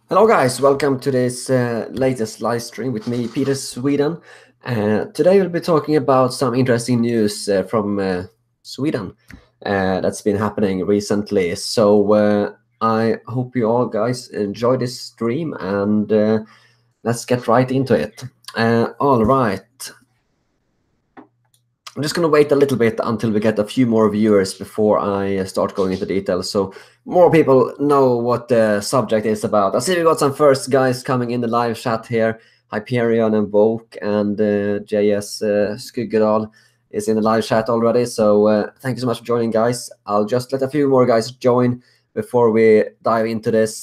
Hello guys, welcome to this latest live stream with me, Peter Sweden. Today we'll be talking about some interesting news from Sweden that's been happening recently. So I hope you all guys enjoy this stream and let's get right into it. All right. I'm just going to wait a little bit until we get a few more viewers before I start going into details, so more people know what the subject is about. I see we got some first guys coming in the live chat here. Hyperion and Vogue and JS Skuggedal is in the live chat already, so thank you so much for joining, guys. I'll just let a few more guys join before we dive into this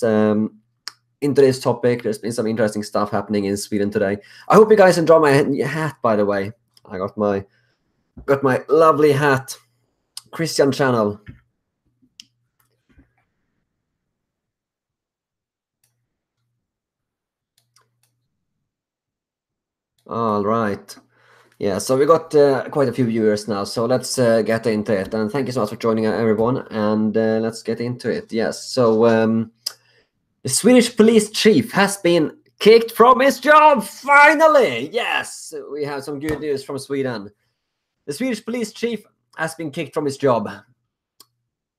topic. There's been some interesting stuff happening in Sweden today. I hope you guys enjoy my hat, by the way. I got my lovely hat, Christian channel. All right. Yeah, so we got quite a few viewers now, so let's get into it. And thank you so much for joining everyone, and let's get into it. Yes, so the Swedish police chief has been kicked from his job, finally! Yes, we have some good news from Sweden. The Swedish police chief has been kicked from his job.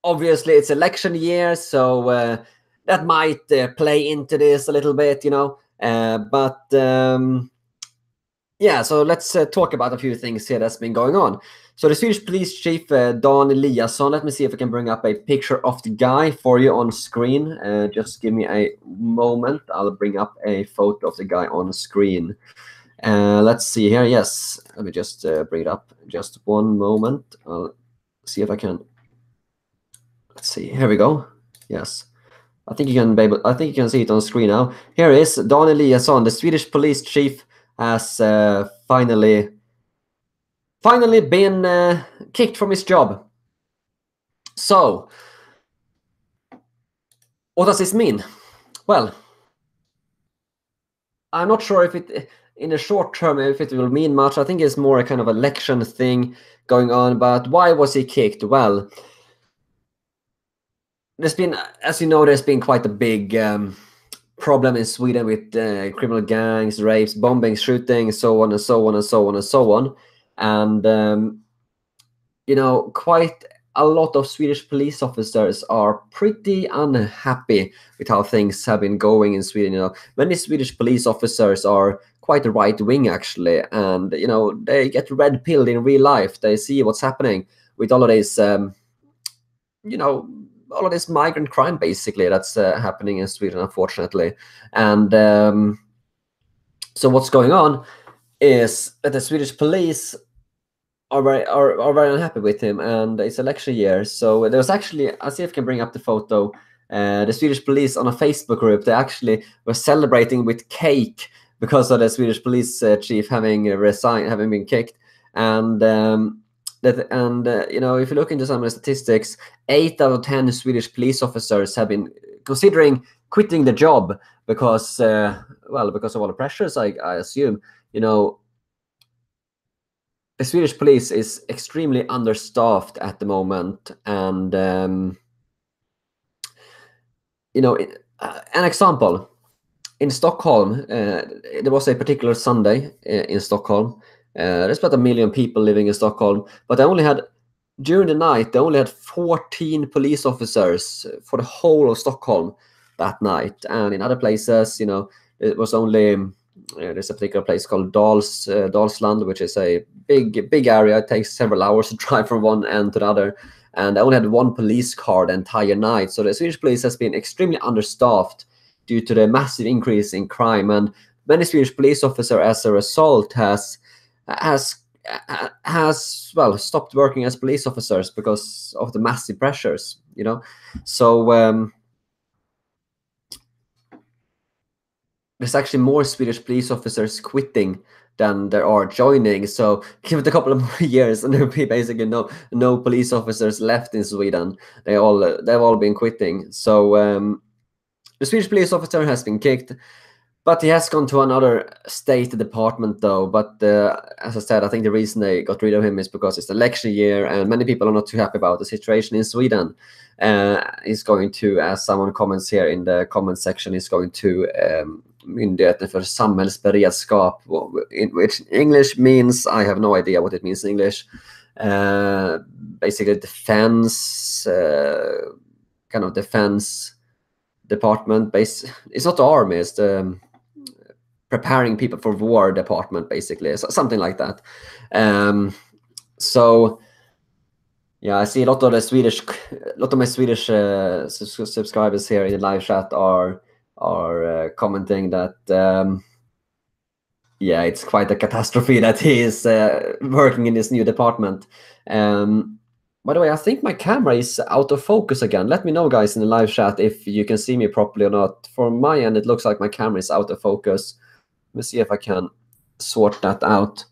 Obviously, it's election year, so that might play into this a little bit, you know. Yeah, so let's talk about a few things here that's been going on. So the Swedish police chief, Dan Eliasson, let me see if I can bring up a picture of the guy for you on screen. Just give me a moment. I'll bring up a photo of the guy on screen. Let's see here. Yes, let me just bring it up. Just one moment. I'll see if I can. Let's see. Here we go. Yes, I think you can be able. I think you can see it on screen now. Here is Dan Eliasson, the Swedish police chief, has finally been kicked from his job. So, what does this mean? Well, I'm not sure if it, in the short term, if it will mean much. I think it's more a kind of election thing going on. But why was he kicked? Well, there's been, as you know, there's been quite a big problem in Sweden with criminal gangs, rapes, bombings, shootings, so on and so on and so on and so on. And you know, quite a lot of Swedish police officers are pretty unhappy with how things have been going in Sweden. You know, many Swedish police officers are quite right wing actually, and you know, they get red pilled in real life. They see what's happening with all of this, you know, all of this migrant crime basically that's happening in Sweden, unfortunately. And so what's going on is that the Swedish police are very unhappy with him, and it's election year. So there was actually, I'll see if I can bring up the photo. The Swedish police on a Facebook group, they actually were celebrating with cake because of the Swedish police chief having resigned, having been kicked. And you know, if you look into some of the statistics, 8 out of 10 Swedish police officers have been considering quitting the job because, well, because of all the pressures, I assume. You know, the Swedish police is extremely understaffed at the moment, and you know, an example in Stockholm, there was a particular Sunday in Stockholm. There's about 1 million people living in Stockholm, but during the night they only had 14 police officers for the whole of Stockholm that night. And in other places, you know, it was only there's a particular place called Dalsland, which is a big area. It takes several hours to drive from one end to the other, and I only had one police car the entire night. So the Swedish police has been extremely understaffed due to the massive increase in crime, and many Swedish police officers, as a result, has well stopped working as police officers because of the massive pressures. You know, so there's actually more Swedish police officers quitting than there are joining. So give it a couple of more years, and there'll be basically no police officers left in Sweden. They've all been quitting. So the Swedish police officer has been kicked. But he has gone to another state department, though. But as I said, I think the reason they got rid of him is because it's the election year, and many people are not too happy about the situation in Sweden. He's going to, as someone comments here in the comment section, he's going to Myndigheten för samhällsberedskap, which in English means, I have no idea what it means in English. Basically, defense, kind of defense department. It's not the army, it's the preparing people for war department, basically, something like that. So yeah, I see a lot of my Swedish subscribers here in the live chat are commenting that yeah, it's quite a catastrophe that he is working in this new department. By the way, I think my camera is out of focus again. Let me know, guys, in the live chat if you can see me properly or not. From my end, it looks like my camera is out of focus. Let me see if I can sort that out.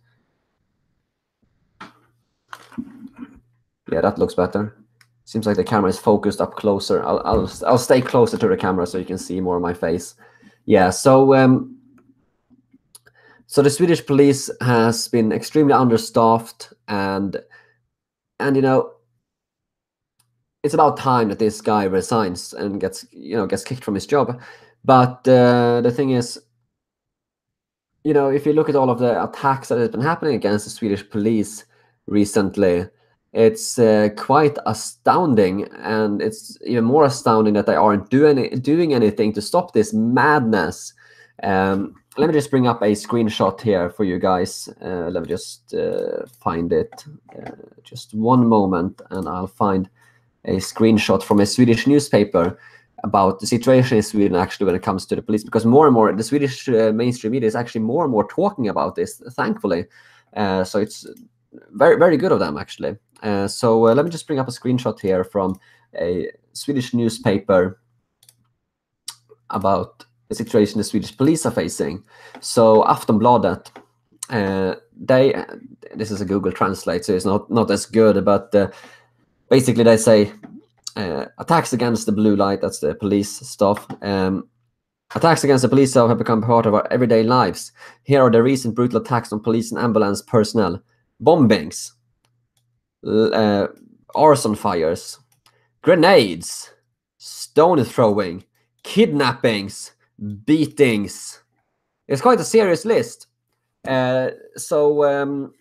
Yeah, that looks better. Seems like the camera is focused up closer. I'll stay closer to the camera so you can see more of my face. Yeah, so the Swedish police has been extremely understaffed, and you know, it's about time that this guy resigns and gets kicked from his job. But the thing is, you know, if you look at all of the attacks that have been happening against the Swedish police recently, it's quite astounding, and it's even more astounding that they aren't doing anything to stop this madness. Let me just bring up a screenshot here for you guys. Let me just find it. Just one moment, and I'll find a screenshot from a Swedish newspaper about the situation in Sweden, actually, when it comes to the police, because more and more the Swedish mainstream media is actually more and more talking about this, thankfully. So it's very, very good of them, actually. So let me just bring up a screenshot here from a Swedish newspaper about the situation the Swedish police are facing. So Aftonbladet, this is a Google Translate, so it's not as good, but basically they say attacks against the blue light, that's the police stuff. Attacks against the police staff have become part of our everyday lives. Here are the recent brutal attacks on police and ambulance personnel. Bombings, arson fires, grenades, stone throwing, kidnappings, beatings. It's quite a serious list. So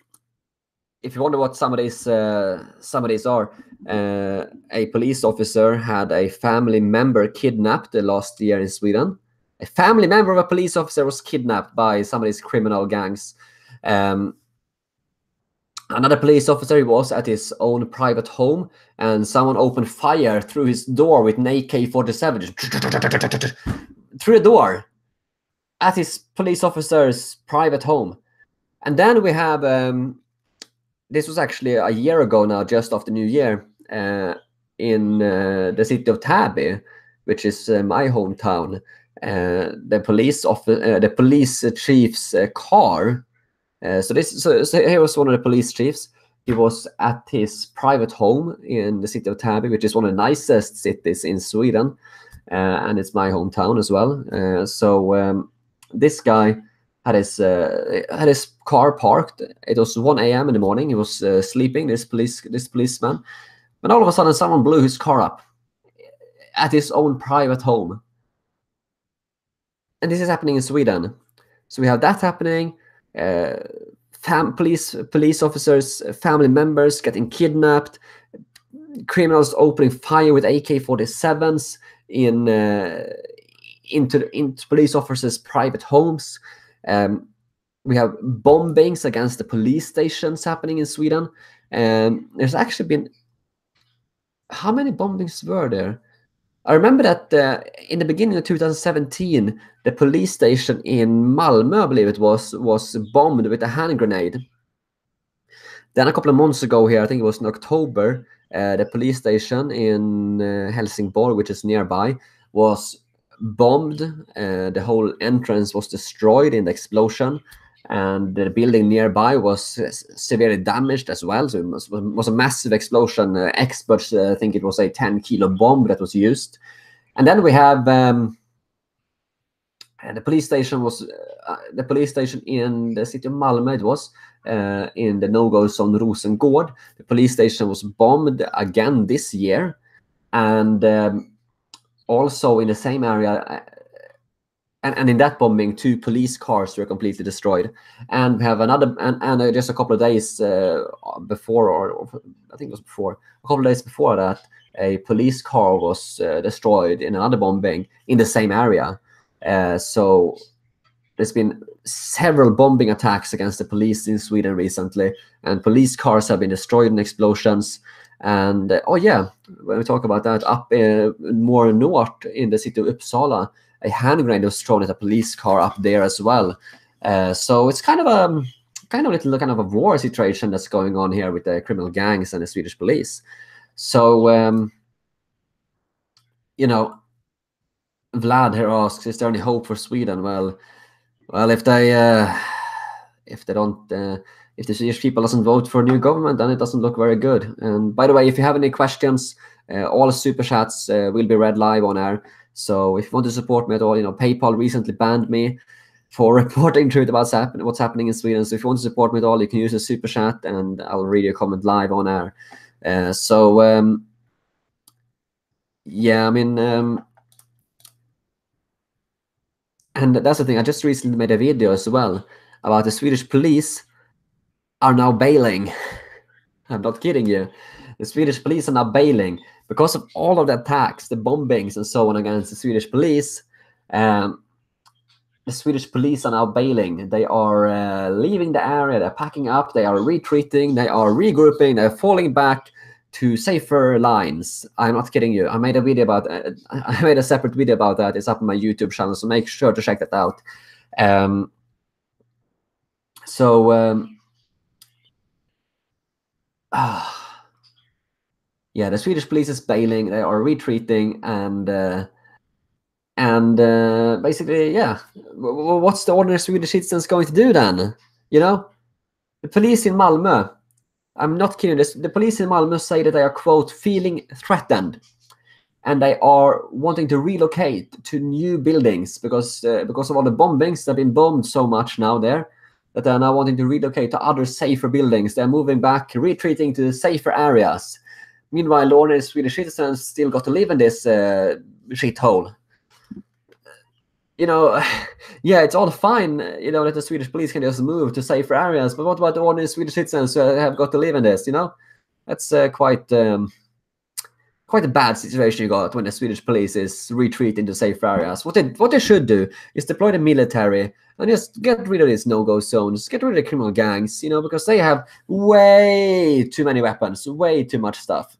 if you wonder what some of these are, a police officer had a family member kidnapped last year in Sweden. A family member of a police officer was kidnapped by some of these criminal gangs. Another police officer, he was at his own private home, and someone opened fire through his door with an AK-47 through the door at his police officer's private home. And then we have this was actually a year ago now, just after New Year, in the city of Täby, which is my hometown. The police chief's car. So here was one of the police chiefs. He was at his private home in the city of Täby, which is one of the nicest cities in Sweden, and it's my hometown as well. So this guy had his car parked. It was 1 a.m. in the morning. He was sleeping. This policeman, and all of a sudden, someone blew his car up at his own private home. And this is happening in Sweden. So we have that happening. Police officers, family members getting kidnapped, criminals opening fire with AK-47s into police officers' private homes. We have bombings against the police stations happening in Sweden. There's actually been, how many bombings were there? I remember that in the beginning of 2017, the police station in Malmö, I believe it was bombed with a hand grenade. Then a couple of months ago here, I think it was in October, the police station in Helsingborg, which is nearby, was bombed. The whole entrance was destroyed in the explosion, and the building nearby was severely damaged as well. So it was a massive explosion. Experts think it was a 10-kilo bomb that was used. And then we have the police station was the police station in the city of Malmö. It was in the no-go zone Rosengård. The police station was bombed again this year, and also in the same area. And in that bombing, 2 police cars were completely destroyed. And we have another, and just a couple of days before, or I think it was before, a couple of days before that, a police car was destroyed in another bombing in the same area. So there's been several bombing attacks against the police in Sweden recently, and police cars have been destroyed in explosions. And oh yeah, when we talk about that, up more north in the city of Uppsala, a hand grenade was thrown at a police car up there as well. So it's kind of a war situation that's going on here with the criminal gangs and the Swedish police. So you know, Vlad here asks, is there any hope for Sweden? Well, if the Swedish people doesn't vote for a new government, then it doesn't look very good. And by the way, if you have any questions, all super chats will be read live on air. So if you want to support me at all, PayPal recently banned me for reporting truth about what's happening in Sweden. So if you want to support me at all, you can use a super chat, and I'll read your comment live on air. Yeah, I mean, and that's the thing. I just recently made a video as well about the Swedish police are now bailing. I'm not kidding you. The Swedish police are now bailing because of all of the attacks, the bombings, and so on against the Swedish police. The Swedish police are now bailing. They are leaving the area. They're packing up. They are retreating. They are regrouping. They're falling back to safer lines. I'm not kidding you. I made a video about. I made a separate video about that. It's up on my YouTube channel, so make sure to check that out. Yeah, the Swedish police is bailing. They are retreating, and basically, yeah. What's the ordinary Swedish citizens going to do then? The police in Malmö. I'm not kidding. The police in Malmö say that they are, quote, feeling threatened, and they are wanting to relocate to new buildings because of all the bombings. They've been bombed so much now there that they're now wanting to relocate to other safer buildings. They're moving back, retreating to safer areas. Meanwhile, ordinary Swedish citizens still got to live in this shithole. Yeah, it's all fine, that the Swedish police can just move to safer areas. But what about the ordinary Swedish citizens who have got to live in this? That's quite a bad situation you got when the Swedish police is retreating to safer areas. What they should do is deploy the military and just get rid of these no-go zones, get rid of the criminal gangs, because they have way too many weapons, way too much stuff.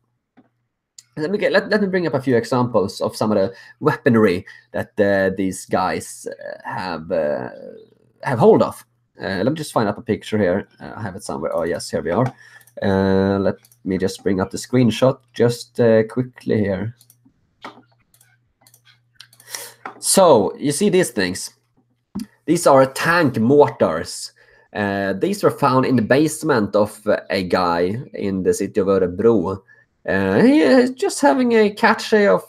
Let me bring up a few examples of some of the weaponry that these guys have hold of. Let me just find up a picture here. I have it somewhere. Oh yes, here we are. Let me just bring up the screenshot just quickly here. So you see these things. These are tank mortars. These were found in the basement of a guy in the city of Örebro. He is just having a cache of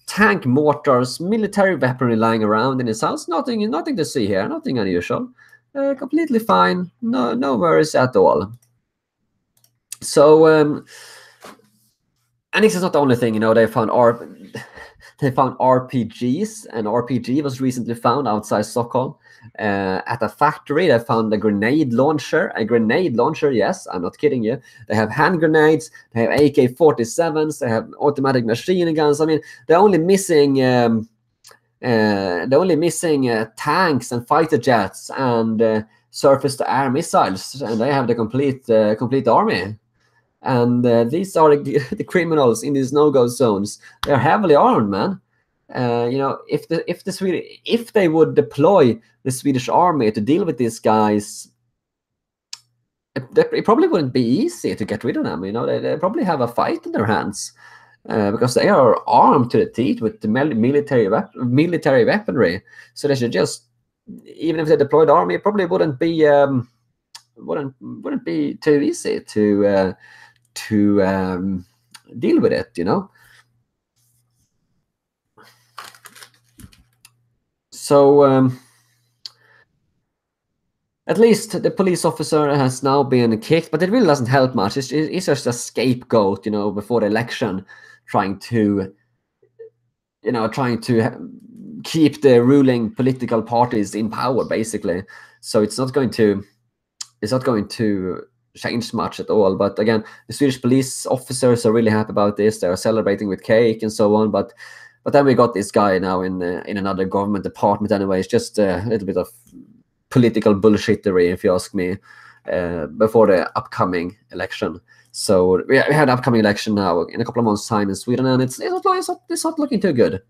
tank mortars, military weaponry lying around in his house. Nothing to see here. Nothing unusual. Completely fine. No worries at all. So, and this is not the only thing. They found RPGs. An RPG was recently found outside Stockholm. At a factory, they found a grenade launcher. A grenade launcher, yes, I'm not kidding you. They have hand grenades. They have AK-47s. They have automatic machine guns. I mean, they're only missing tanks and fighter jets and surface-to-air missiles, and they have the complete army. And these are the criminals in these no-go zones. They're heavily armed, man. If they would deploy the Swedish army to deal with these guys, it probably wouldn't be easy to get rid of them. They probably have a fight in their hands because they are armed to the teeth with the military weaponry. So they should just, even if they deployed army, it probably wouldn't be too easy to deal with it. So at least the police officer has now been kicked, but it really doesn't help much. It's just a scapegoat, before the election, trying to, trying to keep the ruling political parties in power, basically. So it's not going to change much at all. But again, the Swedish police officers are really happy about this. They are celebrating with cake and so on. But then we got this guy now in another government department. Anyway, it's just a little bit of political bullshittery, if you ask me, before the upcoming election. So we had an upcoming election now in a couple of months' time in Sweden, and it's not looking too good.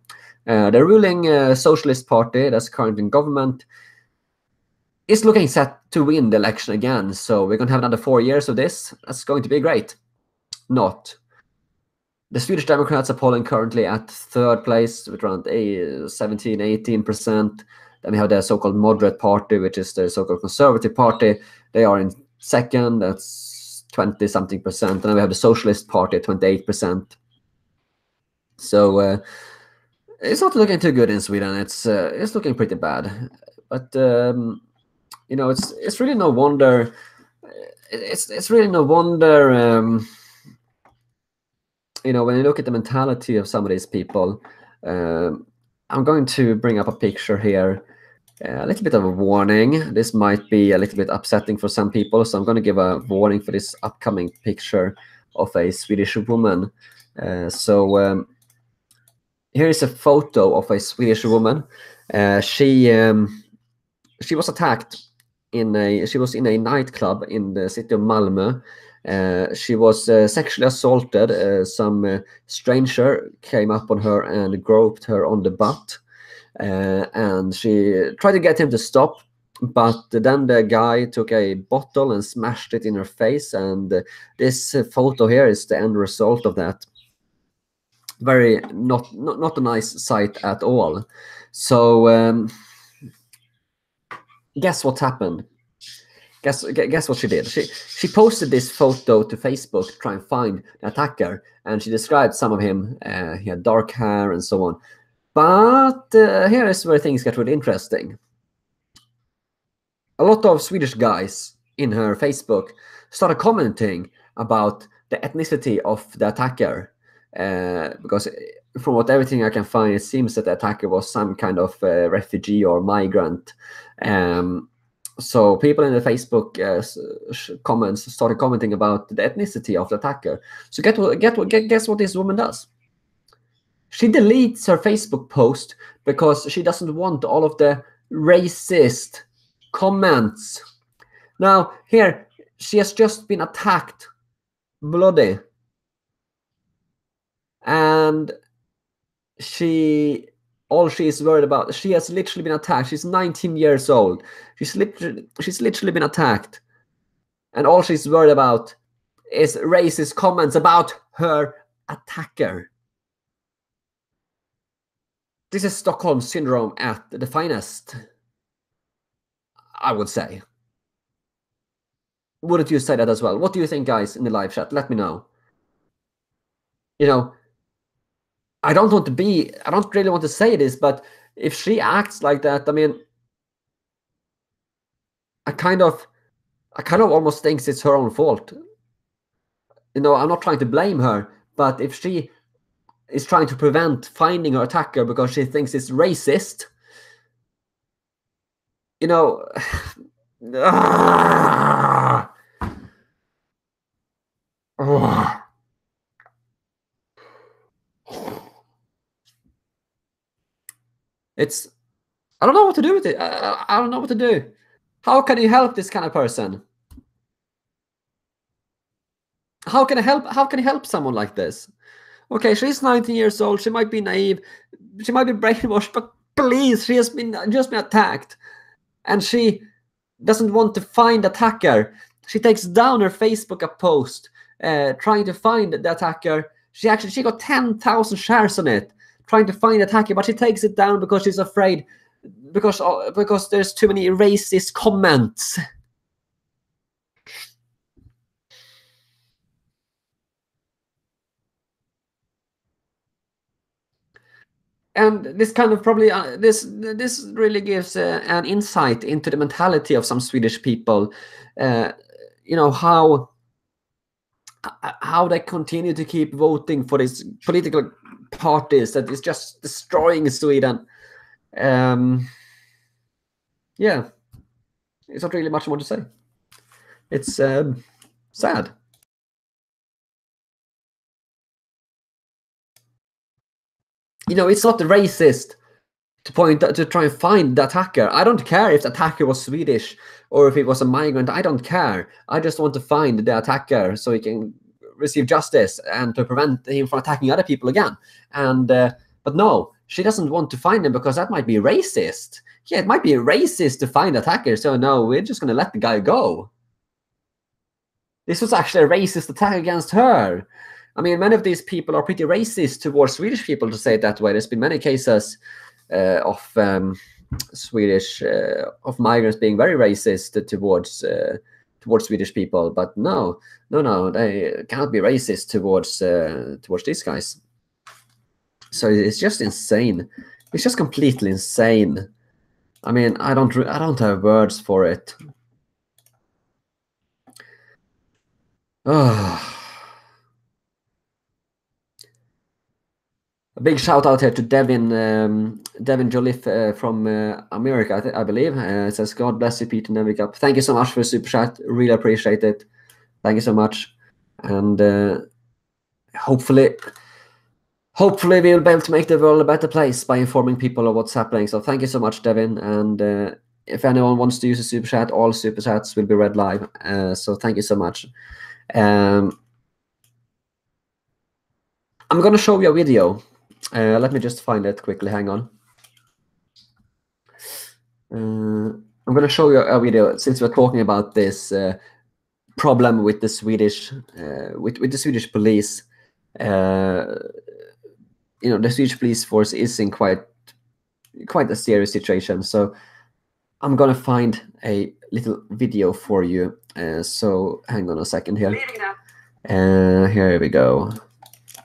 The ruling Socialist Party that's currently in government is looking set to win the election again. So we're going to have another 4 years of this. That's going to be great. Not. The Swedish Democrats are polling currently at third place with around 17, 18%. Then we have the so-called moderate party, which is the so-called conservative party. They are in second. That's 20-something percent. And then we have the Socialist Party at 28%. So it's not looking too good in Sweden. It's looking pretty bad. But it's really no wonder. It's really no wonder. When you look at the mentality of some of these people, I'm going to bring up a picture here. A little bit of a warning. This might be a little bit upsetting for some people, so I'm going to give a warning for this upcoming picture of a Swedish woman. So here is a photo of a Swedish woman. She was attacked she was in a nightclub in the city of Malmö. She was sexually assaulted. Some stranger came up on her and groped her on the butt. And she tried to get him to stop, but then the guy took a bottle and smashed it in her face. And this photo here is the end result of that. Very not a nice sight at all. So guess what happened? Guess what she did? She posted this photo to Facebook to try and find the attacker, and she described some of him. He had dark hair and so on. But here is where things get really interesting. A lot of Swedish guys in her Facebook started commenting about the ethnicity of the attacker, because from everything I can find, it seems that the attacker was some kind of refugee or migrant. So people in the Facebook comments started commenting about the ethnicity of the attacker. So guess what this woman does? She deletes her Facebook post because she doesn't want all of the racist comments. Now, here, she has just been attacked, bloody. And all she is worried about, she has literally been attacked. She's 19 years old. She's literally been attacked. And all she's worried about is racist comments about her attacker. This is Stockholm syndrome at the finest, I would say. Wouldn't you say that as well? What do you think, guys, in the live chat? Let me know. I don't really want to say this, but if she acts like that, I mean, I kind of almost think it's her own fault. I'm not trying to blame her, but if she is trying to prevent finding her attacker because she thinks it's racist, I don't know what to do with it. I don't know what to do. How can you help this kind of person? How can I help someone like this? Okay, she's 19 years old. She might be naive. She might be brainwashed, but please, she has just been attacked. And she doesn't want to find the attacker. She takes down her Facebook post trying to find the attacker. She got 10,000 shares on it trying to find the attacker, but she takes it down because she's afraid because there's too many racist comments. And this kind of probably this really gives an insight into the mentality of some Swedish people. You know, how they continue to keep voting for these political parties that is just destroying Sweden. Yeah, it's not really much more to say. It's sad. You know, it's not racist to try and find the attacker. I don't care if the attacker was Swedish or if it was a migrant. I don't care. I just want to find the attacker so he can receive justice and to prevent him from attacking other people again. And but no, she doesn't want to find him because that might be racist. Yeah, it might be racist to find the attacker. So no, we're just going to let the guy go. This was actually a racist attack against her. I mean, many of these people are pretty racist towards Swedish people, to say it that way. There's been many cases of Swedish of migrants being very racist towards Swedish people, but no, they cannot be racist towards these guys. So it's just insane. It's just completely insane. I mean, I don't have words for it. Oh. A big shout out here to Devin Joliffe from America, I believe. Says, God bless you, Peter Nevicup. Thank you so much for the super chat. Really appreciate it. Thank you so much. And hopefully we'll be able to make the world a better place by informing people of what's happening. So thank you so much, Devin. And if anyone wants to use a super chat, all super chats will be read live. So thank you so much. I'm going to show you a video. Let me just find it quickly. Hang on. I'm going to show you a video since we're talking about this problem with the Swedish with the Swedish police. You know, the Swedish police force is in quite a serious situation. So I'm going to find a little video for you. So hang on a second here. Here we go.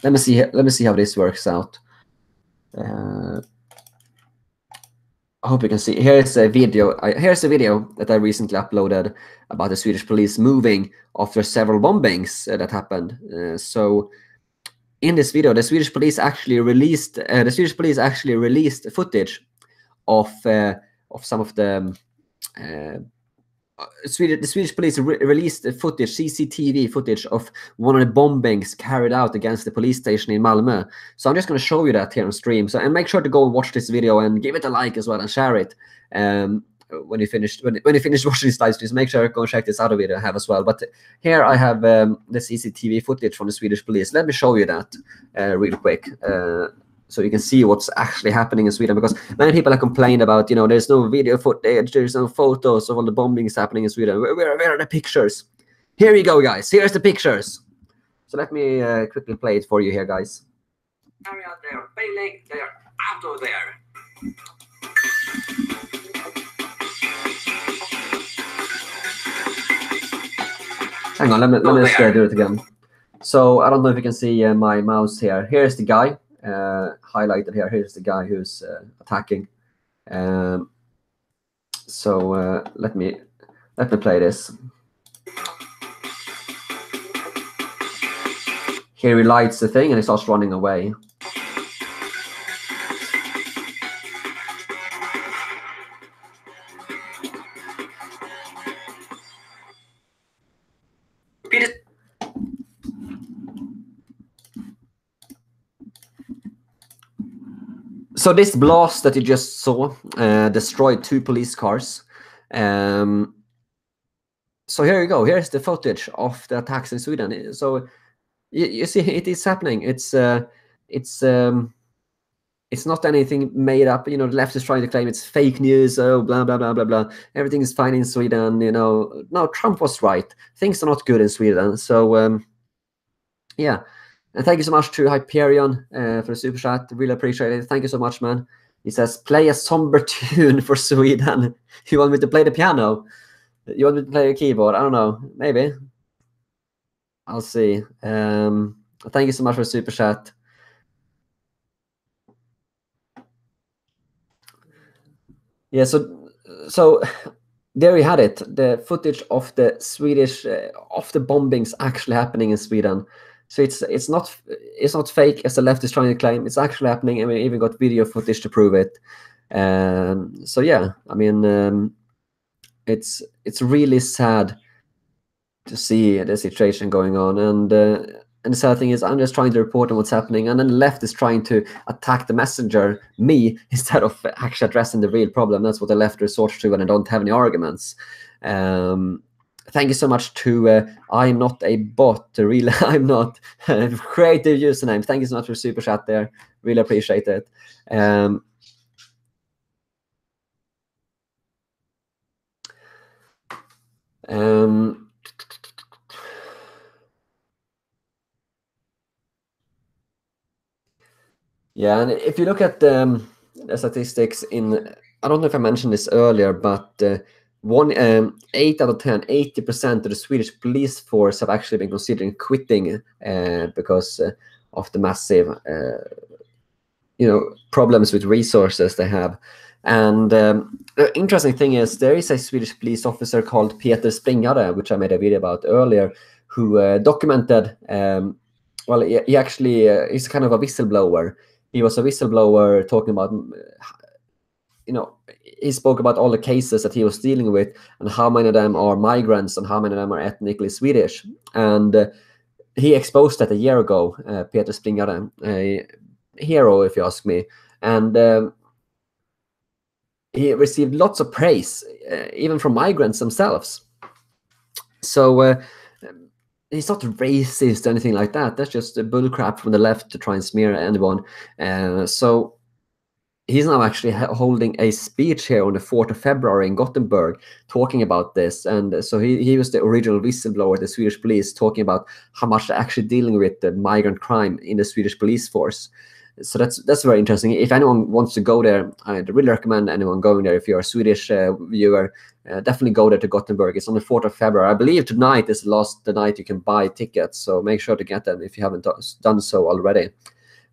Let me see how this works out. I hope you can see. Here's a video. Here's a video that I recently uploaded about the Swedish police moving after several bombings that happened. So in this video, the Swedish police actually released footage of some of the the Swedish police released footage, CCTV footage of one of the bombings carried out against the police station in Malmö. So I'm just going to show you that here on stream. So and make sure to go and watch this video and give it a like as well and share it. When you finish watching this live stream, make sure to go and check this other video I have as well. But here I have the CCTV footage from the Swedish police. Let me show you that real quick. So you can see what's actually happening in Sweden, because many people have complained about, you know, there's no video footage, there's no photos of all the bombings happening in Sweden. Where are the pictures? Here you go, guys. Here's the pictures. So let me quickly play it for you here, guys. They are failing. They are out of there. Hang on, let me just do it again. So I don't know if you can see my mouse here. Here's the guy. Highlighted here. Here's the guy who's attacking. So let me play this. Here he lights the thing and he starts running away. So this blast that you just saw destroyed 2 police cars. So here you go. Here's the footage of the attacks in Sweden. So you see, it is happening. It's not anything made up. You know, the left is trying to claim it's fake news. Oh, blah blah blah blah blah. Everything is fine in Sweden. You know, no, Trump was right. Things are not good in Sweden. So yeah. And thank you so much to Hyperion for the super chat. Really appreciate it. Thank you so much, man. He says, play a somber tune for Sweden. You want me to play the piano? You want me to play a keyboard? I don't know. Maybe. I'll see. Thank you so much for the super chat. Yeah, so there you had it. The footage of the Swedish of the bombings actually happening in Sweden. So it's not fake as the left is trying to claim. It's actually happening, and we even got video footage to prove it. So yeah, I mean, it's really sad to see the situation going on, and the sad thing is I'm just trying to report on what's happening, and then the left is trying to attack the messenger, me, instead of actually addressing the real problem. That's what the left resorts to when they don't have any arguments. Thank you so much to I'm not a bot, really. I'm not creative username. Thank you so much for super chat there, really appreciate it. Yeah, and if you look at the statistics I don't know if I mentioned this earlier, but 8 out of 10, 80% of the Swedish police force have actually been considering quitting because of the massive, problems with resources they have. And the interesting thing is there is a Swedish police officer called Peter Springare, which I made a video about earlier, who documented. Well, he actually he's kind of a whistleblower. He was a whistleblower talking about, he spoke about all the cases that he was dealing with and how many of them are migrants and how many of them are ethnically Swedish. And he exposed that a year ago, Peter Springare, a hero, if you ask me. And he received lots of praise, even from migrants themselves. So he's not racist or anything like that. That's just a bullcrap from the left to try and smear anyone. So he's now actually holding a speech here on the 4th of February in Gothenburg talking about this. And so he was the original whistleblower, the Swedish police, talking about how much they're actually dealing with the migrant crime in the Swedish police force. So that's very interesting. If anyone wants to go there, I'd really recommend anyone going there. If you're a Swedish viewer, definitely go there to Gothenburg. It's on the 4th of February. I believe tonight is the night you can buy tickets. So make sure to get them if you haven't done so already.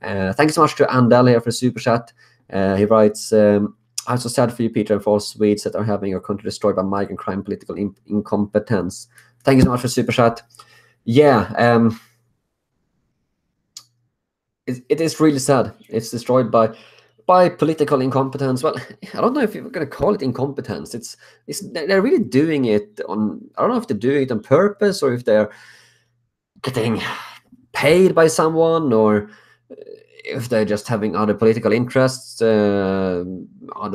Thank you so much to Andel here for super chat. He writes, I'm so sad for you, Peter, and for all Swedes that are having your country destroyed by migrant crime, political incompetence. Thank you so much for super chat. Yeah, it is really sad. It's destroyed by political incompetence. Well, I don't know if you're going to call it incompetence. They're really doing it on. I don't know if they're doing it on purpose or if they're getting paid by someone or if they're just having other political interests other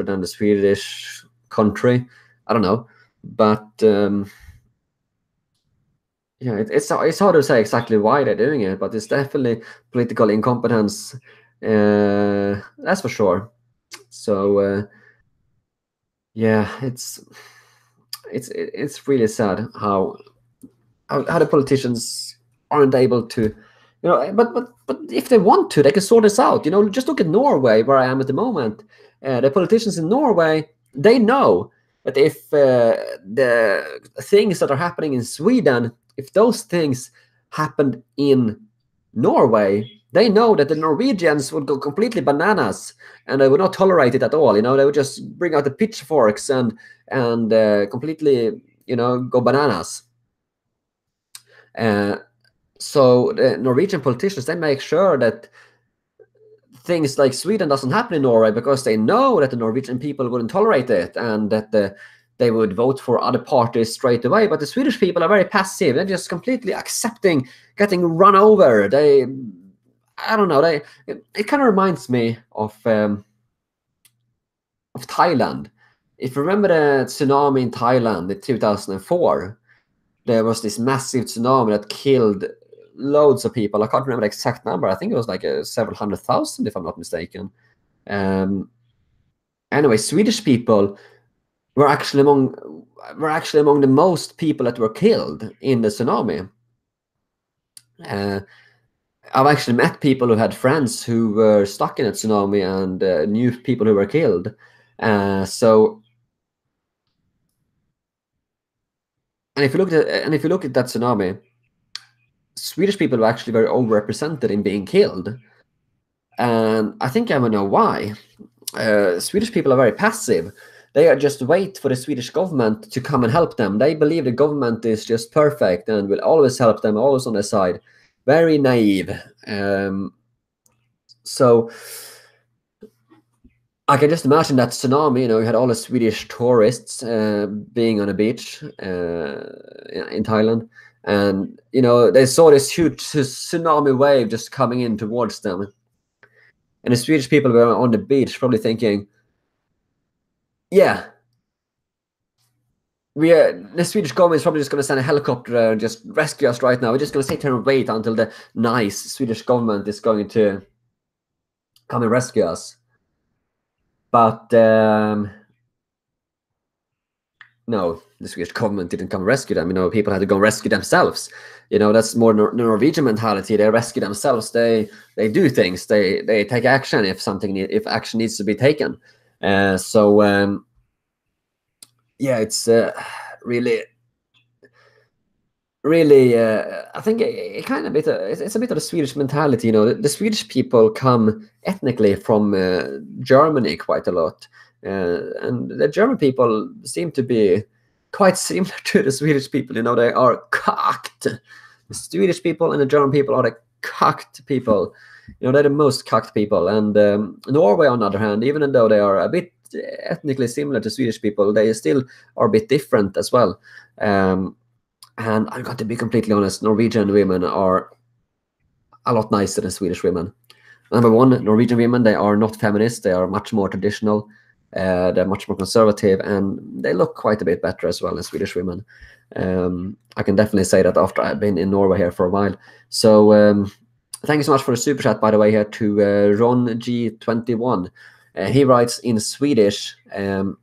than the Swedish country. I don't know, but yeah, it's hard to say exactly why they're doing it, but it's definitely political incompetence. That's for sure. So yeah, it's really sad how the politicians aren't able to, but if they want to, they can sort this out. Just look at Norway, where I am at the moment. The politicians in Norway, they know that if the things that are happening in Sweden, if those things happened in Norway, they know that the Norwegians would go completely bananas and they would not tolerate it at all. They would just bring out the pitchforks and completely, go bananas. So the Norwegian politicians, they make sure that things like Sweden doesn't happen in Norway because they know that the Norwegian people wouldn't tolerate it and that they would vote for other parties straight away. But the Swedish people are very passive. They're just completely accepting getting run over. I don't know. It kind of reminds me of Thailand. If you remember the tsunami in Thailand in 2004, there was this massive tsunami that killed loads of people. I can't remember the exact number. I think it was like several 100,000, if I'm not mistaken. Anyway, Swedish people were actually among the most people that were killed in the tsunami. I've actually met people who had friends who were stuck in a tsunami and knew people who were killed. And if you look at that tsunami, Swedish people were actually very overrepresented in being killed, and I think I would know why. Swedish people are very passive. They are just wait for the Swedish government to come and help them. They believe the government is just perfect and will always help them, always on their side. Very naive. So I can just imagine that tsunami. You had all the Swedish tourists being on a beach in Thailand, and they saw this huge tsunami wave just coming in towards them, and the Swedish people were on the beach probably thinking, yeah, the Swedish government is probably just going to send a helicopter and just rescue us right now. We're just going to sit here and wait until the nice Swedish government is going to come and rescue us. But no, the Swedish government didn't come and rescue them. People had to go and rescue themselves. That's more Norwegian mentality. They rescue themselves. They do things. They take action if action needs to be taken. Yeah, it's really, I think it's a bit of the Swedish mentality. The Swedish people come ethnically from Germany quite a lot, and the German people seem to be quite similar to the Swedish people. They are cocked. The Swedish people and the German people are the cocked people. They're the most cocked people. And Norway, on the other hand, even though they are a bit ethnically similar to Swedish people, they still are a bit different as well. And I've got to be completely honest, Norwegian women are a lot nicer than Swedish women. Number one, Norwegian women, they are not feminist. They are much more traditional. They're much more conservative, and they look quite a bit better as well than Swedish women. I can definitely say that after I've been in Norway here for a while. So thank you so much for the super chat, by the way, here to Ron G21. He writes in Swedish that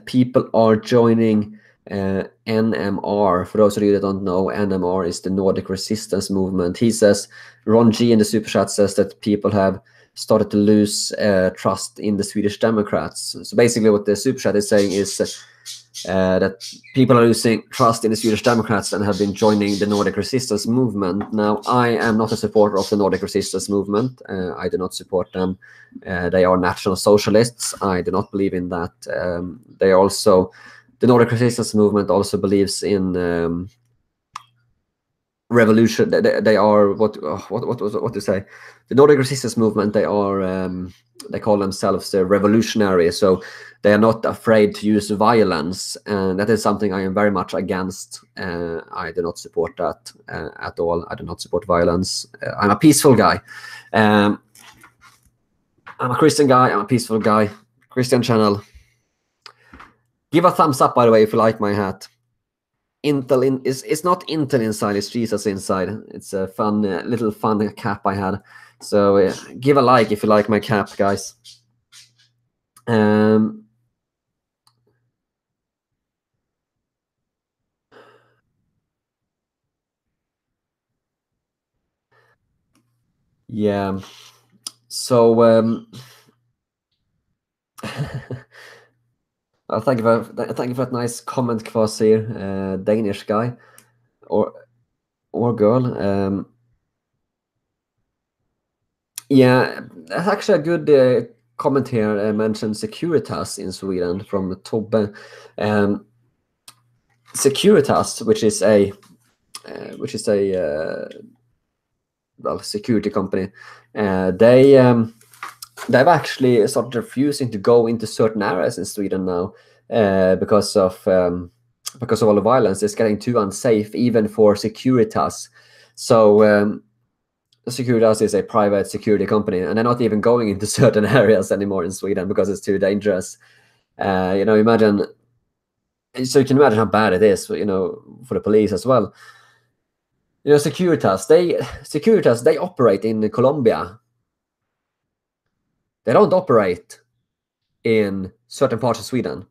people are joining NMR. For those of you that don't know, NMR is the Nordic Resistance Movement. He says, Ron G in the super chat says that people have started to lose trust in the Swedish Democrats. So basically what the super chat is saying is that people are losing trust in the Swedish Democrats and have been joining the Nordic Resistance Movement. Now, I am not a supporter of the Nordic Resistance Movement. I do not support them. They are National Socialists. I do not believe in that. The Nordic Resistance Movement also believes in revolution. They are what to say? The Nordic Resistance Movement. They are they call themselves the revolutionary. So they are not afraid to use violence, and that is something I am very much against. I do not support that at all. I do not support violence. I'm a peaceful guy. I'm a Christian guy. I'm a peaceful guy. Christian channel. Give a thumbs up, by the way, if you like my hat. Intel it's not Intel inside, it's Jesus inside. It's a fun little fun cap I had. So give a like if you like my cap, guys. Yeah. So thank you for that nice comment, Kvasir, Danish guy or girl. Yeah, that's actually a good comment here. Mentioned Securitas in Sweden from Tobbe. Securitas, which is a security company. They've actually started refusing to go into certain areas in Sweden now because of all the violence. It's getting too unsafe even for Securitas. So Securitas is a private security company, and they're not even going into certain areas anymore in Sweden because it's too dangerous. Imagine. So you can imagine how bad it is, for the police as well. Securitas, they operate in Colombia. They don't operate in certain parts of Sweden.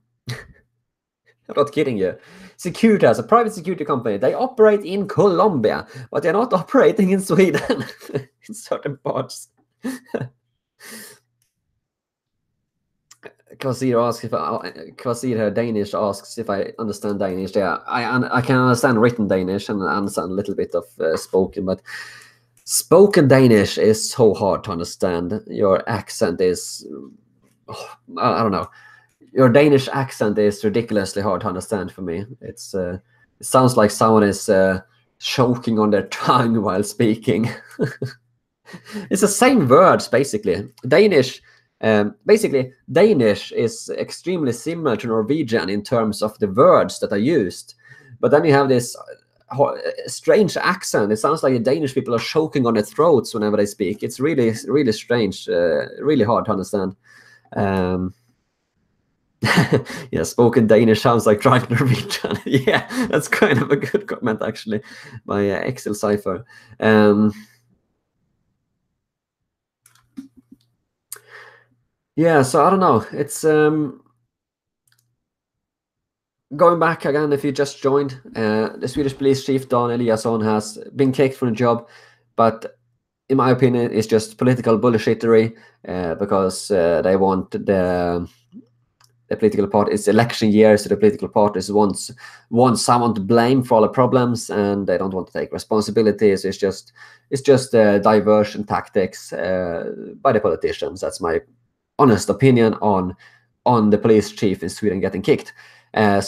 I'm not kidding you. Securitas, a private security company, they operate in Colombia, but they're not operating in Sweden in certain parts. Kvasir Danish asks if I understand Danish. Yeah, I can understand written Danish and I understand a little bit of spoken, but spoken Danish is so hard to understand. Your accent is I don't know. Your Danish accent is ridiculously hard to understand for me. It sounds like someone is choking on their tongue while speaking. It's the same words basically. Basically, Danish is extremely similar to Norwegian in terms of the words that are used. But then you have this strange accent. It sounds like the Danish people are choking on their throats whenever they speak. It's really, really strange, really hard to understand. Yeah, spoken Danish sounds like dry Norwegian. Yeah, that's kind of a good comment, actually, by Excel Cipher. Yeah, so I don't know. It's going back again. If you just joined, the Swedish police chief Dan Eliasson has been kicked from the job, but in my opinion, it's just political bullshittery because they want the political party. It's election year, so the political parties want someone to blame for all the problems, and they don't want to take responsibilities. It's just diversion tactics by the politicians. That's my honest opinion on the police chief in Sweden getting kicked. Yeah,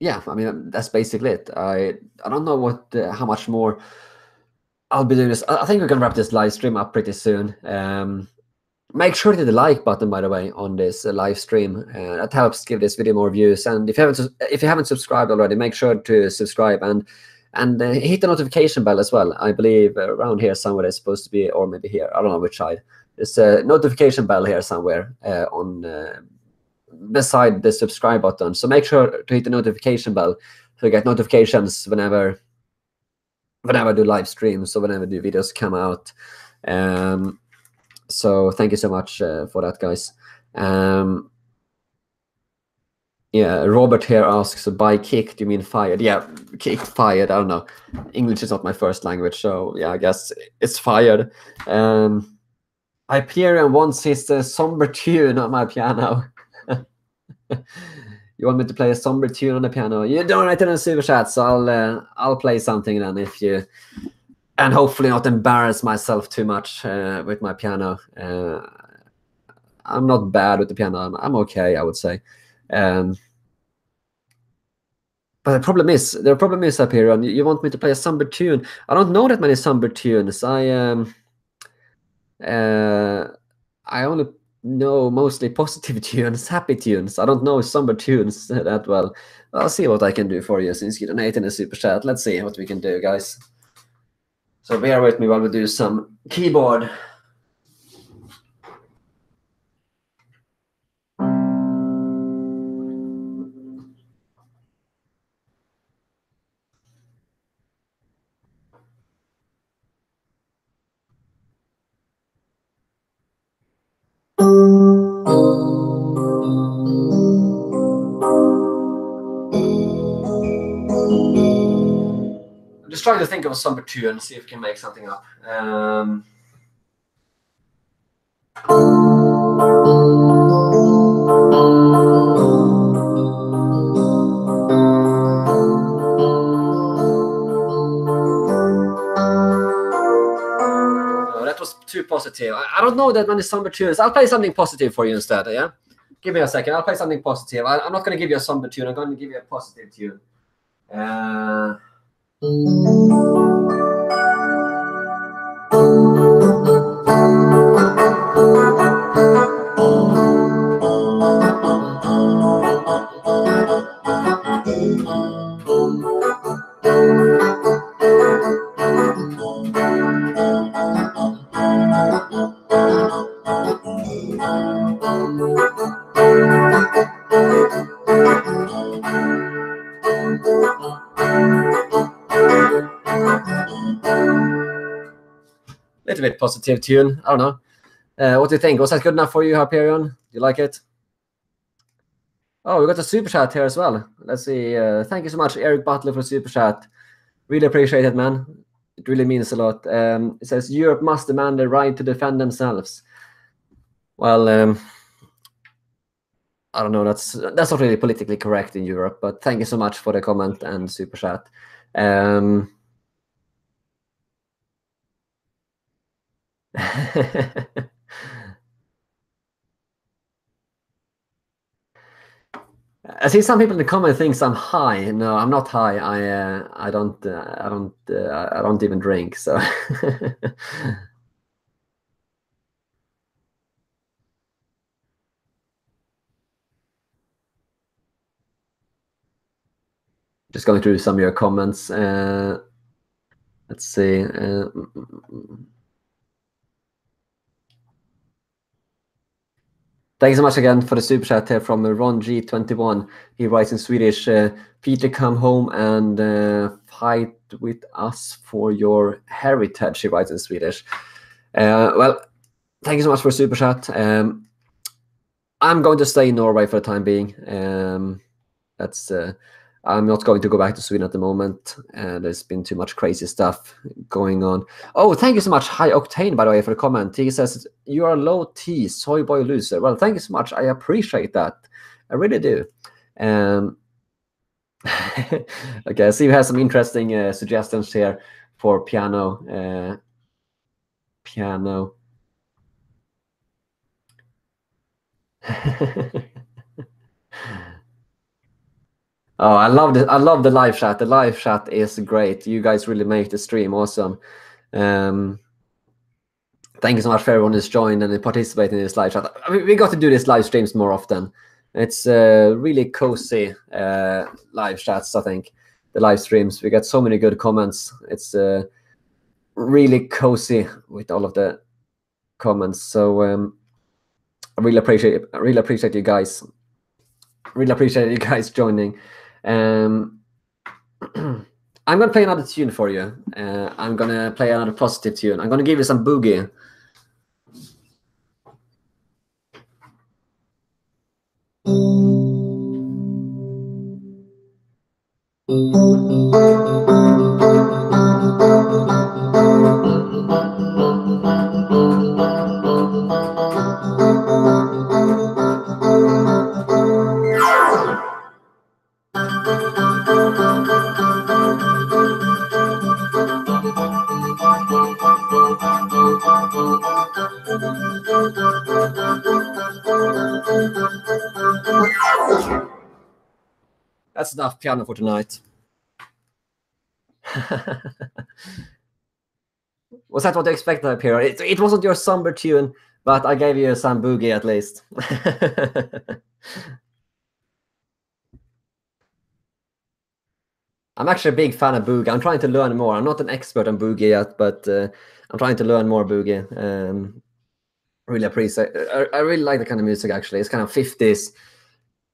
I mean, that's basically it. I don't know what how much more I'll be doing this. I think we're gonna wrap this live stream up pretty soon. Make sure to hit the like button, by the way, on this live stream. That helps give this video more views. And if you haven't subscribed already, make sure to subscribe and hit the notification bell as well. I believe around here somewhere it's supposed to be, or maybe here. I don't know which side. There's a notification bell here somewhere on beside the subscribe button. So make sure to hit the notification bell to get notifications whenever I do live streams or whenever the videos come out. So thank you so much for that, guys. Yeah, Robert here asks, by kicked, you mean fired? Yeah, kicked, fired, I don't know. English is not my first language, so yeah, I guess it's fired. Hyperion wants his somber tune on my piano. You want me to play a somber tune on the piano? You donate in a super chat, so I'll play something then if you... And hopefully not embarrass myself too much with my piano. I'm not bad with the piano. I'm okay, I would say. But the problem is up here, and you want me to play a somber tune. I don't know that many somber tunes. I only know mostly positive tunes, happy tunes. I don't know somber tunes that well. I'll see what I can do for you since you donate in a super chat. Let's see what we can do, guys. So bear with me while we do some keyboard. I'm just trying to think of a somber tune and see if we can make something up. That was too positive. I don't know that many somber tunes. I'll play something positive for you instead, yeah? Give me a second. I'll play something positive. I'm not going to give you a somber tune. I'm going to give you a positive tune. Little bit positive tune. I don't know. What do you think? Was that good enough for you, Hyperion? Do you like it? Oh, we got a super chat here as well. Let's see. Thank you so much, Eric Butler, for super chat. Really appreciate it, man. It really means a lot. It says Europe must demand the right to defend themselves. Well, I don't know. That's not really politically correct in Europe, but thank you so much for the comment and super chat. I see some people in the comment thinks I'm high. No, I'm not high. I don't even drink. So just going through some of your comments. Let's see. Thanks so much again for the super chat here from Ron G21. He writes in Swedish, Peter, come home and fight with us for your heritage, he writes in Swedish. Well, thank you so much for the super chat. I'm going to stay in Norway for the time being. I'm not going to go back to Sweden at the moment. There's been too much crazy stuff going on. Oh, thank you so much, High Octane, by the way, for the comment. He says, you are low T, soy boy loser. Well, thank you so much. I appreciate that. I really do. Okay, so you have some interesting suggestions here for piano. Piano. Oh, I love the live chat. The live chat is great. You guys really make the stream awesome. Thank you so much for everyone who's joined and participating in this live chat. I mean, we got to do these live streams more often. It's really cozy live chats, I think. The live streams. We get so many good comments. It's really cozy with all of the comments. So I really appreciate you guys. Really appreciate you guys joining. I'm gonna play another tune for you. I'm gonna play another positive tune. I'm gonna give you some boogie. That's enough piano for tonight. Was that what you expected up here? It wasn't your somber tune, but I gave you some boogie at least. I'm actually a big fan of boogie. I'm trying to learn more. I'm not an expert on boogie yet, but I'm trying to learn more boogie. Really appreciate. I really like the kind of music. Actually, it's kind of 50s,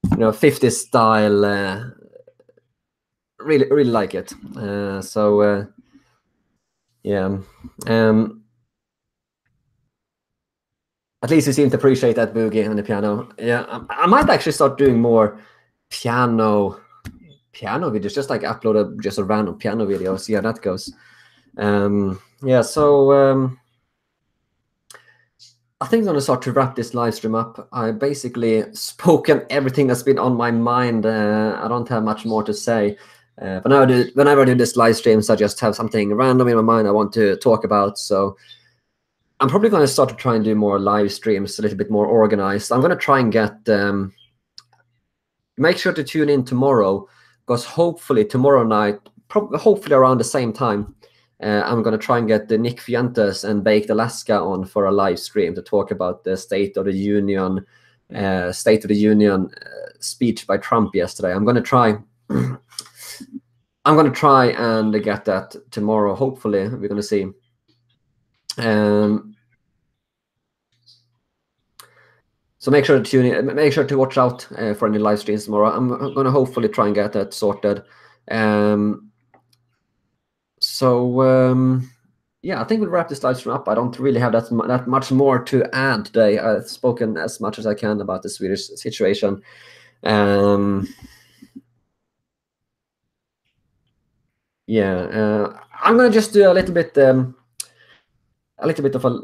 50s style. Really like it. Yeah. At least you seem to appreciate that boogie on the piano. Yeah, I might actually start doing more piano videos, just like upload just a random piano video, see how that goes. Yeah, so I think I'm gonna start to wrap this live stream up. I basically spoken everything that's been on my mind. I don't have much more to say. Whenever I do this live streams, I just have something random in my mind I want to talk about. So I'm probably going to start to try and do more live streams, a little bit more organized. I'm going to try and get. Make sure to tune in tomorrow, because hopefully tomorrow night, hopefully around the same time, I'm going to try and get the Nick Fuentes and Baked Alaska on for a live stream to talk about the State of the Union speech by Trump yesterday. I'm going to try. I'm going to try and get that tomorrow. Hopefully, we're going to see. So make sure to tune in. Make sure to watch out for any live streams tomorrow. I'm going to hopefully try and get that sorted. Yeah, I think we'll wrap this live stream up. I don't really have that much more to add today. I've spoken as much as I can about the Swedish situation. Yeah, I'm gonna just do a little bit of a.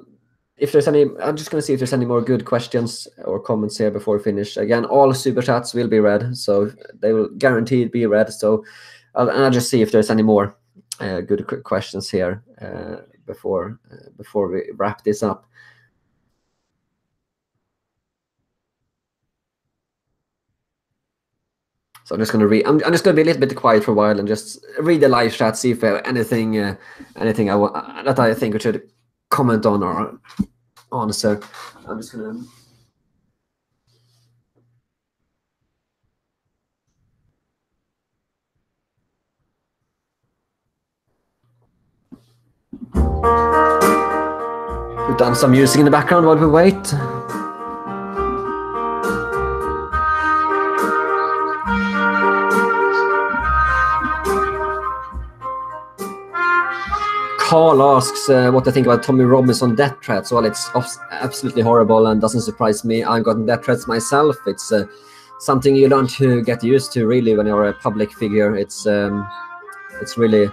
If there's any, I'm just gonna see if there's any more good questions or comments here before we finish. Again, all super chats will be read, so they will guaranteed be read. So I'll just see if there's any more good questions here before we wrap this up. So I'm just gonna read. I'm just gonna be a little bit quiet for a while and just read the live chat, see if there anything I want that I think we should comment on or answer. I'm just gonna. Put on some music in the background while we wait. Carl asks what I think about Tommy Robinson death threats. Well, it's absolutely horrible and doesn't surprise me. I've gotten death threats myself. It's something you learn to get used to, really, when you're a public figure. It's really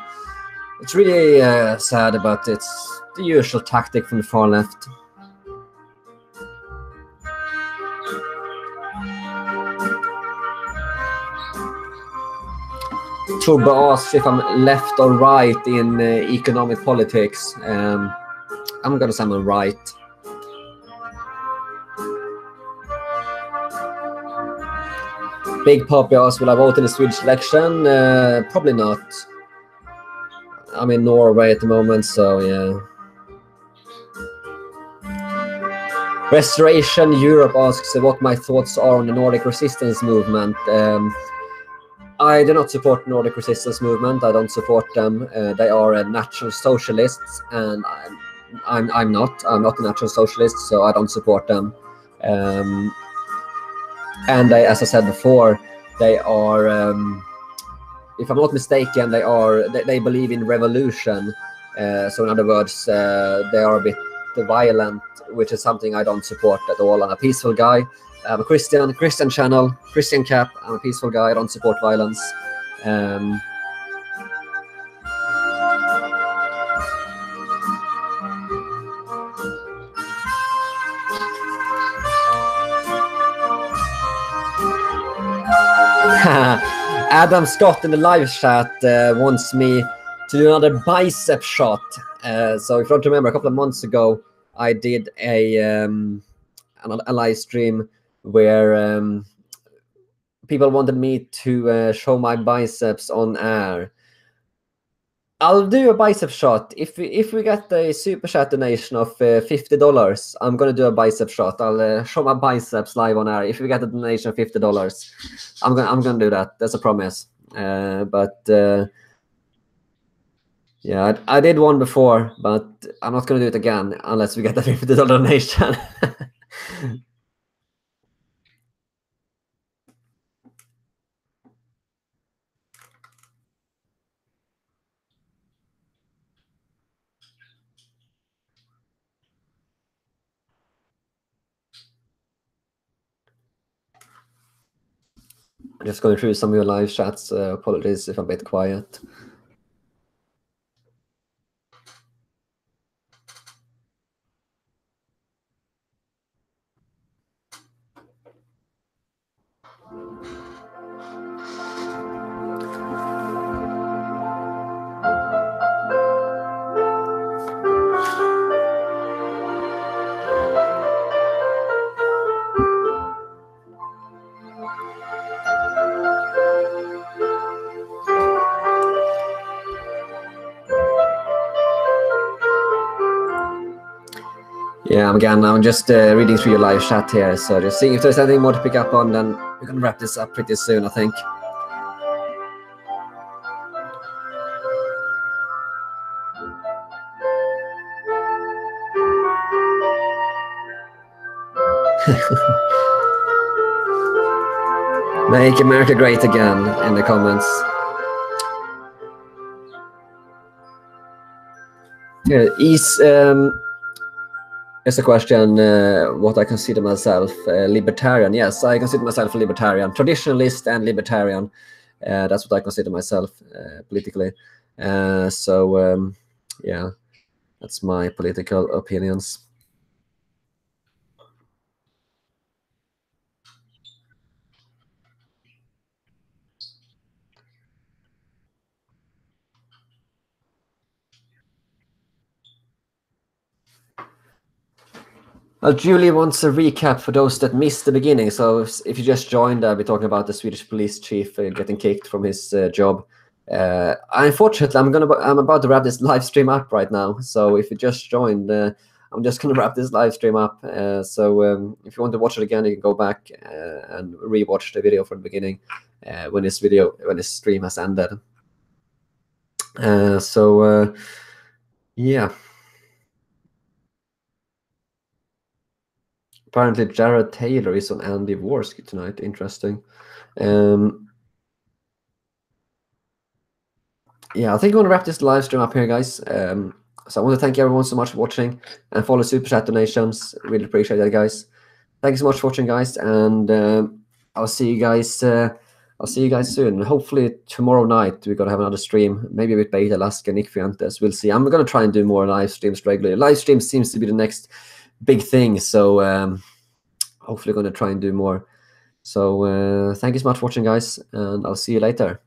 sad, but it's the usual tactic from the far left. Turbo asks if I'm left or right in economic politics. I'm gonna say I'm right. Big Poppy asks, will I vote in the Swedish election? Probably not. I'm in Norway at the moment, so yeah. Restoration Europe asks what my thoughts are on the Nordic resistance movement. I do not support Nordic resistance movement. I don't support them. They are natural socialists, and I'm not. I'm not a natural socialist, so I don't support them. And they, as I said before, they are, if I'm not mistaken, they believe in revolution. So in other words, they are a bit violent, which is something I don't support at all. I'm a peaceful guy. I'm a Christian channel, Christian cap. I'm a peaceful guy. I don't support violence. Adam Scott in the live chat wants me to do another bicep shot. So if you don't remember, a couple of months ago, I did a live stream where people wanted me to show my biceps on air. I'll do a bicep shot. If we get a super chat donation of $50, I'm gonna do a bicep shot. I'll show my biceps live on air. If we get a donation of $50, I'm gonna do that. That's a promise. Yeah, I did one before, but I'm not gonna do it again unless we get a $50 donation. I'm just going through some of your live chats. Apologies if I'm a bit quiet. Yeah, again, I'm just reading through your live chat here, so just seeing if there's anything more to pick up on, then we're going to wrap this up pretty soon, I think. Make America great again in the comments. Here, here's a question, what I consider myself libertarian. Yes, I consider myself a libertarian, traditionalist and libertarian. That's what I consider myself politically. Yeah, that's my political opinions. Julie wants a recap for those that missed the beginning. So if you just joined, I'll be talking about the Swedish police chief getting kicked from his job. Unfortunately, I'm about to wrap this live stream up right now. So if you just joined, I'm just gonna wrap this live stream up. So if you want to watch it again, you can go back and rewatch the video from the beginning when this stream has ended. Yeah. Apparently, Jared Taylor is on Andy Worski tonight. Interesting. Yeah, I think I'm going to wrap this live stream up here, guys. So I want to thank everyone so much for watching and follow Super Chat donations. Really appreciate that, guys. Thank you so much for watching, guys, and I'll see you guys. I'll see you guys soon. Hopefully tomorrow night we're gonna have another stream, maybe with Beta Alaska, Nick Fuentes. We'll see. I'm gonna try and do more live streams regularly. Live streams seems to be the next big thing, so hopefully gonna try and do more. So thank you so much for watching, guys, and I'll see you later.